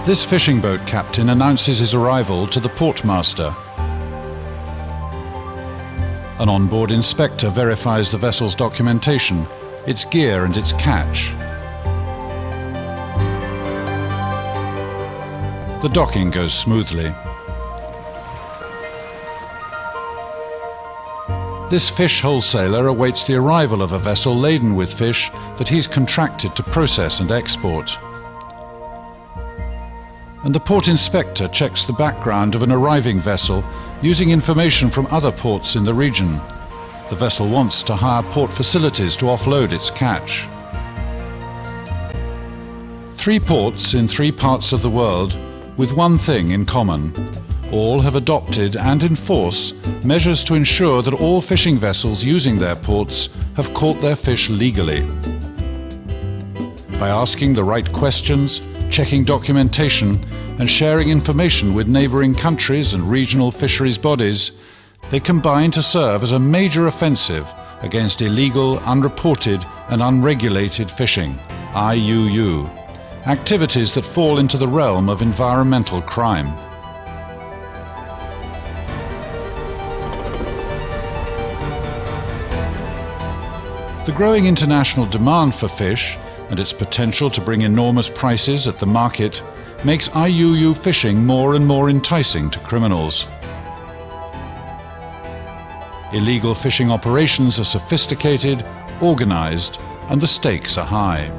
This fishing boat captain announces his arrival to the portmaster. An onboard inspector verifies the vessel's documentation, its gear and its catch. The docking goes smoothly. This fish wholesaler awaits the arrival of a vessel laden with fish that he's contracted to process and export. And the port inspector checks the background of an arriving vessel using information from other ports in the region. The vessel wants to hire port facilities to offload its catch. 3 ports in 3 parts of the world with one thing in common. All have adopted and enforce measures to ensure that all fishing vessels using their ports have caught their fish legally. By asking the right questions, checking documentation and sharing information with neighbouring countries and regional fisheries bodies, they combine to serve as a major offensive against illegal, unreported and unregulated fishing, IUU, activities that fall into the realm of environmental crime. The growing international demand for fish and its potential to bring enormous prices at the market makes IUU fishing more and more enticing to criminals. Illegal fishing operations are sophisticated, organized, and the stakes are high.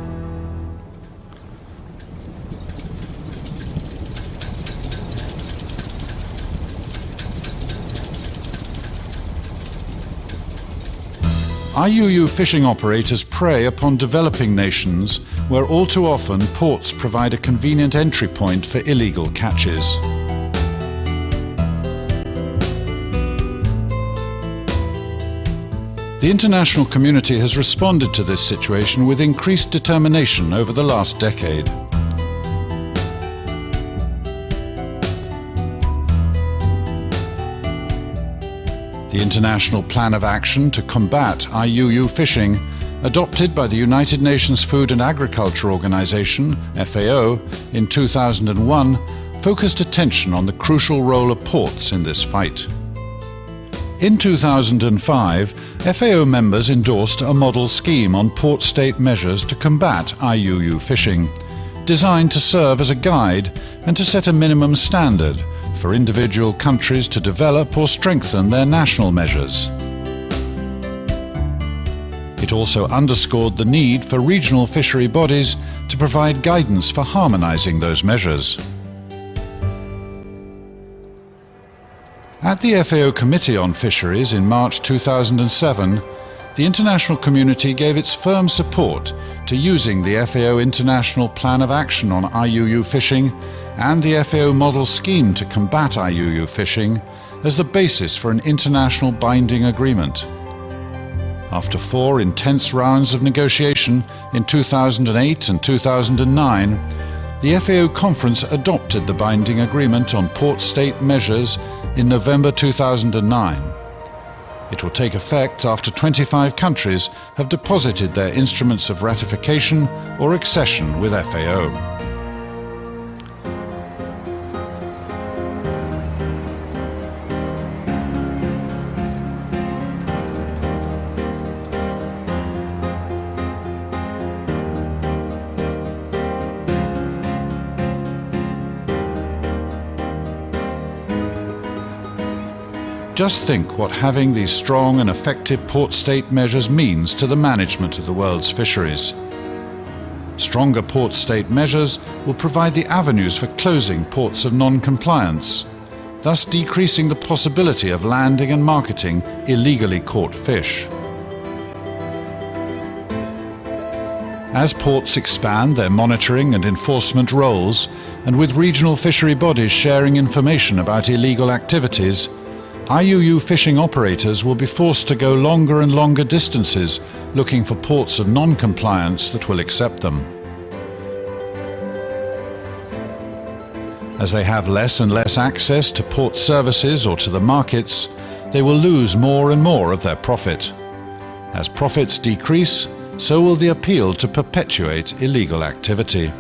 IUU fishing operators prey upon developing nations where all too often ports provide a convenient entry point for illegal catches. The international community has responded to this situation with increased determination over the last decade. The International Plan of Action to Combat IUU Fishing, adopted by the United Nations Food and Agriculture Organization, FAO, in 2001, focused attention on the crucial role of ports in this fight. In 2005, FAO members endorsed a model scheme on port-state measures to combat IUU fishing, designed to serve as a guide and to set a minimum standard for individual countries to develop or strengthen their national measures. It also underscored the need for regional fishery bodies to provide guidance for harmonizing those measures. At the FAO Committee on Fisheries in March 2007, the international community gave its firm support to using the FAO International Plan of Action on IUU fishing and the FAO Model Scheme to combat IUU fishing as the basis for an international binding agreement. After 4 intense rounds of negotiation in 2008 and 2009, the FAO Conference adopted the binding agreement on port-state measures in November 2009. It will take effect after 25 countries have deposited their instruments of ratification or accession with FAO. Just think what having these strong and effective port-state measures means to the management of the world's fisheries. Stronger port-state measures will provide the avenues for closing ports of non-compliance, thus decreasing the possibility of landing and marketing illegally caught fish. As ports expand their monitoring and enforcement roles, and with regional fishery bodies sharing information about illegal activities, IUU fishing operators will be forced to go longer and longer distances looking for ports of non-compliance that will accept them. As they have less and less access to port services or to the markets, they will lose more and more of their profit. As profits decrease, so will the appeal to perpetuate illegal activity.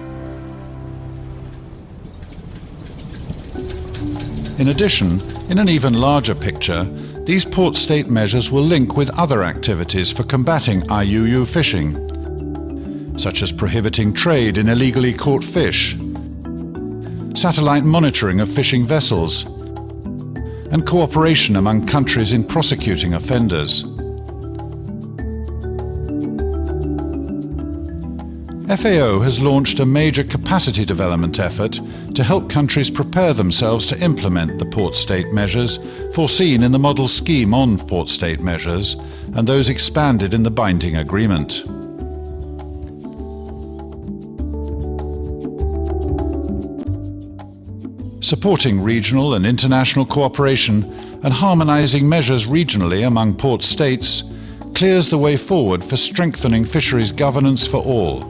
In addition, in an even larger picture, these port-state measures will link with other activities for combating IUU fishing, such as prohibiting trade in illegally caught fish, satellite monitoring of fishing vessels, and cooperation among countries in prosecuting offenders. FAO has launched a major capacity development effort to help countries prepare themselves to implement the port-state measures foreseen in the model scheme on port-state measures and those expanded in the binding agreement. Supporting regional and international cooperation and harmonizing measures regionally among port states clears the way forward for strengthening fisheries governance for all,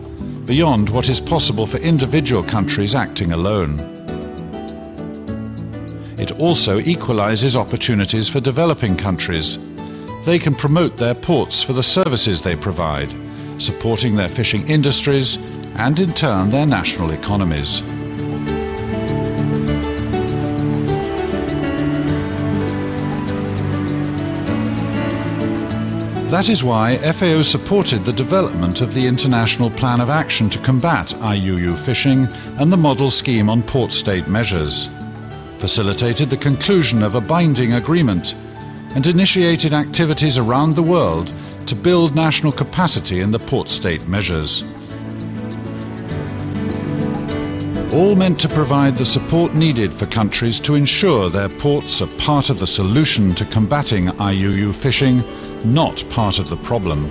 beyond what is possible for individual countries acting alone. It also equalizes opportunities for developing countries. They can promote their ports for the services they provide, supporting their fishing industries and in turn their national economies. That is why FAO supported the development of the International Plan of Action to combat IUU fishing and the model scheme on port-state measures, facilitated the conclusion of a binding agreement, and initiated activities around the world to build national capacity in the port-state measures. All meant to provide the support needed for countries to ensure their ports are part of the solution to combating IUU fishing, not part of the problem.